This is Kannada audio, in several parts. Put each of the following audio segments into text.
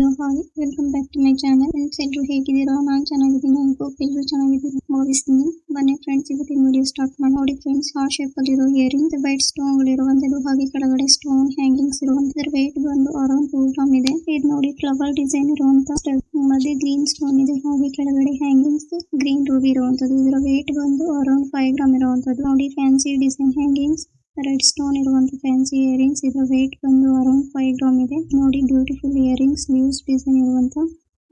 Hi welcome back to my channel friends. ಎಲ್ಲರೂ ಹೇಗಿದ್ದೀರಾ? ನಾನು ಚೆನ್ನಾಗಿದ್ದೀನಿ. ಎಲ್ಲರೂ ಚೆನ್ನಾಗಿದ್ದೀನಿ ಭಾವಿಸ್ತೀನಿ. ಬನ್ನಿ ಫ್ರೆಂಡ್ಸ್, ಇವತ್ತಿನ ವಿಡಿಯೋ ಸ್ಟಾರ್ಟ್ ಮಾಡಿ. ನೋಡಿ ಫ್ರೆಂಡ್ಸ್, ಹಾರ್ಟ್ ಶೇಪ್ ಅಲ್ಲಿರೋ ಇಯರಿಂಗ್, ವೈಟ್ ಸ್ಟೋನ್ ಗಳಿರುವಂತದ್ದು, ಹಾಗೆ ಕೆಳಗಡೆ ಸ್ಟೋನ್ ಹ್ಯಾಂಗಿಂಗ್ಸ್ ಇರುವಂತದ್ದು. ವೇಟ್ ಬಂದು ಅರೌಂಡ್ 2 ಗ್ರಾಮ್ ಇದೆ. ಇದು ನೋಡಿ ಫ್ಲವರ್ ಡಿಸೈನ್ ಇರುವಂತ ಮಧ್ಯೆ ಗ್ರೀನ್ ಸ್ಟೋನ್ ಇದೆ, ಹಾಗೆ ಕೆಳಗಡೆ ಹ್ಯಾಂಗಿಂಗ್ಸ್ ಗ್ರೀನ್ ರೂಬಿ ಇರುವಂತದ್ದು. ಇದರ ವೇಟ್ ಬಂದು ಅರೌಂಡ್ 5 ಗ್ರಾಮ್ ಇರುವಂತದ್ದು. ನೋಡಿ fancy design hangings, red stone ಇರುವಂತ ಫ್ಯಾನ್ಸಿ ಇಯರಿಂಗ್ಸ್. ಇದರ ವೇಟ್ ಬಂದು ಅರೌಂಡ್ 5 ಗ್ರಾಮ್ ಇದೆ. ನೋಡಿ ಬ್ಯೂಟಿಫುಲ್ ಇಯರಿಂಗ್ಸ್, ಲೀವ್ಸ್ ಡಿಸೈನ್ ಇರುವಂತ,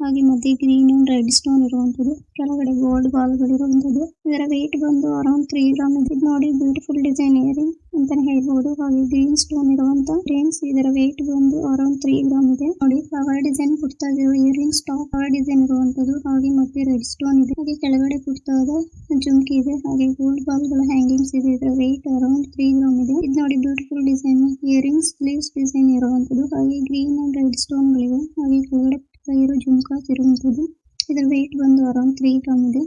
ಹಾಗೆ ಮಧ್ಯೆ ಗ್ರೀನ್ ಅಂಡ್ ರೆಡ್ ಸ್ಟೋನ್ ಇರುವಂತದ್ದು, ಕೆಳಗಡೆ ಗೋಲ್ಡ್ ಬಾಲ್ ಗಳಿರುವಂತದ್ದು. ಇದರ ವೇಟ್ ಬಂದು ಅರೌಂಡ್ 3 ಗ್ರಾಮ್ ಇದೆ. ನೋಡಿ ಬ್ಯೂಟಿಫುಲ್ ಡಿಸೈನ್ ಇಯರಿಂಗ್ ಅಂತಾನೆ ಹೇಳ್ಬಹುದು. ಹಾಗೆ ಗ್ರೀನ್ ಸ್ಟೋನ್ ಇರುವಂತ ಇಯರಿಂಗ್ಸ್, ಇದರ ವೇಟ್ ಬಂದು ಅರೌಂಡ್ 3 ಗ್ರಾಮ್ ಇದೆ. ನೋಡಿ ಫ್ಲವರ್ ಡಿಸೈನ್ ಪುಟ್ಟದಾಗಿರೋ ಇಯರಿಂಗ್ಸ್, ಟಾಪ್ ಫ್ಲವರ್ ಡಿಸೈನ್ ಇರುವಂತದ್ದು, ಹಾಗೆ ಮತ್ತೆ ರೆಡ್ ಸ್ಟೋನ್ ಇದೆ. ಹಾಗೆ ಕೆಳಗಡೆ ಪುಟ್ಟದಾದ ಜುಮ್ಕಿ ಇದೆ, ಹಾಗೆ ಗೋಲ್ಡ್ ಬಾಲ್ ಗಳ ಹ್ಯಾಂಗಿಂಗ್ಸ್ ಇದೆ. ಇದರ ವೇಟ್ ಅರೌಂಡ್ 3 ಗ್ರಾಮ್ ಇದೆ. ಇದು ನೋಡಿ beautiful design earrings, leaves design ಇರುವಂತದ್ದು, ಹಾಗೆ ಗ್ರೀನ್ ಅಂಡ್ ರೆಡ್ ಸ್ಟೋನ್ ಗಳಿವೆ. ಹಾಗೆ ಕೆಳಗಡೆ ಇರೋ ಜುಮ್ಕಾಸ್ ಇರುವಂತದ್ದು. ಇದರ ವೇಟ್ ಬಂದು ಅರೌಂಡ್ 3 ಗ್ರಾಮ್ ಇದೆ.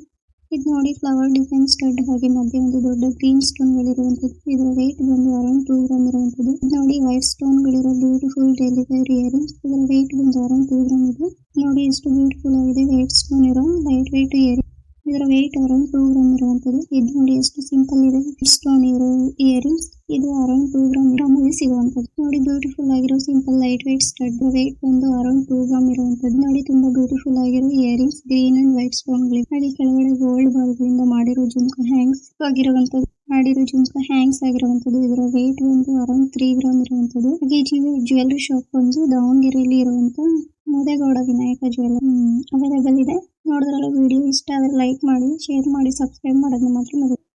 ಇದು ನೋಡಿ ಫ್ಲವರ್ ಡಿಸೈನ್ ಸ್ಟಡ್, ಹಾಗೆ ಮಧ್ಯೆ ಒಂದು ದೊಡ್ಡ ಗ್ರೀನ್ ಸ್ಟೋನ್ ಗಳಿರುವಂತದ್ದು. ಇದರ ವೇಟ್ ಬಂದು ಅರೌಂಡ್ 2 ಗ್ರಾಮ್ ಇರುವಂತದ್ದು. ಇದು ನೋಡಿ ವೈಟ್ ಸ್ಟೋನ್ ಗಳಿರೋ ಬ್ಯೂಟಿಫುಲ್ ಡೆಲಿವರಿ ಇಯರಿಂಗ್ಸ್. ಇದರ ವೇಟ್ ಬಂದು ಅರೌಂಡ್ 2 ಗ್ರಾಮ್ ಇದೆ. ನೋಡಿ ಎಷ್ಟು ಬ್ಯೂಟಿಫುಲ್ ಆಗಿದೆ ವೈಟ್ ಸ್ಟೋನ್ ಇರೋ ಲೈಟ್ ವೇಟ್ ಇಯರಿಂಗ್. ಇದರ ವೇಟ್ ಅರೌಂಡ್ 2 ಗ್ರಾಮ್ ಇರುವಂತದ್ದು. ಇದು ನೋಡಿ ಎಷ್ಟು ಸಿಂಪಲ್ ಇದೆ ಸ್ಟೋನ್ ಇರೋ ಇಯರಿಂಗ್ಸ್. ಇದು ಅರೌಂಡ್ 2 ಗ್ರಾಮ್ ಅಲ್ಲಿ ಸಿಗುವಂತದ್ದು. ನೋಡಿ ಬ್ಯೂಟಿಫುಲ್ ಆಗಿರೋ simple light weight stud, weight ಬಂದು ಅರೌಂಡ್ 2 ಗ್ರಾಮ್ ಇರುವಂತದ್ದು. ನೋಡಿ ತುಂಬಾ ಬ್ಯೂಟಿಫುಲ್ ಆಗಿರೋ earrings, green and white stone ಗಳಿವೆ. ಹಾಗೆ ಕೆಳಗಡೆ ಗೋಲ್ಡ್ ಬಾಲ್ ಗಳಿಂದ ಮಾಡಿರೋ ಜುಮ್ಕಾ ಹ್ಯಾಂಗ್ಸ್ ಆಗಿರುವಂತದ್ದು, ಇದರ ವೇಟ್ ಬಂದು ಅರೌಂಡ್ 3 ಗ್ರಾಮ್ ಇರುವಂತದ್ದು. ಹಾಗೆ ಜ್ಯುವೆಲ್ಲರಿ ಶಾಪ್ ಬಂದು ದಾವಣಗೆರೆಯಲ್ಲಿ ಇರುವಂತ ಮುದೇಗೌಡ ವಿನಾಯಕ ಜ್ಯುವೆಲ್ಲರ್ ಅವೈಲೇಬಲ್ ಇದೆ. ನೋಡಿದ್ರಲ್ಲ ವಿಡಿಯೋ ಇಷ್ಟ ಆದರೆ ಲೈಕ್ ಮಾಡಿ, ಶೇರ್ ಮಾಡಿ, ಸಬ್ಸ್ಕ್ರೈಬ್ ಮಾಡೋದನ್ನ ಮಾತ್ರ ಮರೆಯಬೇಡಿ.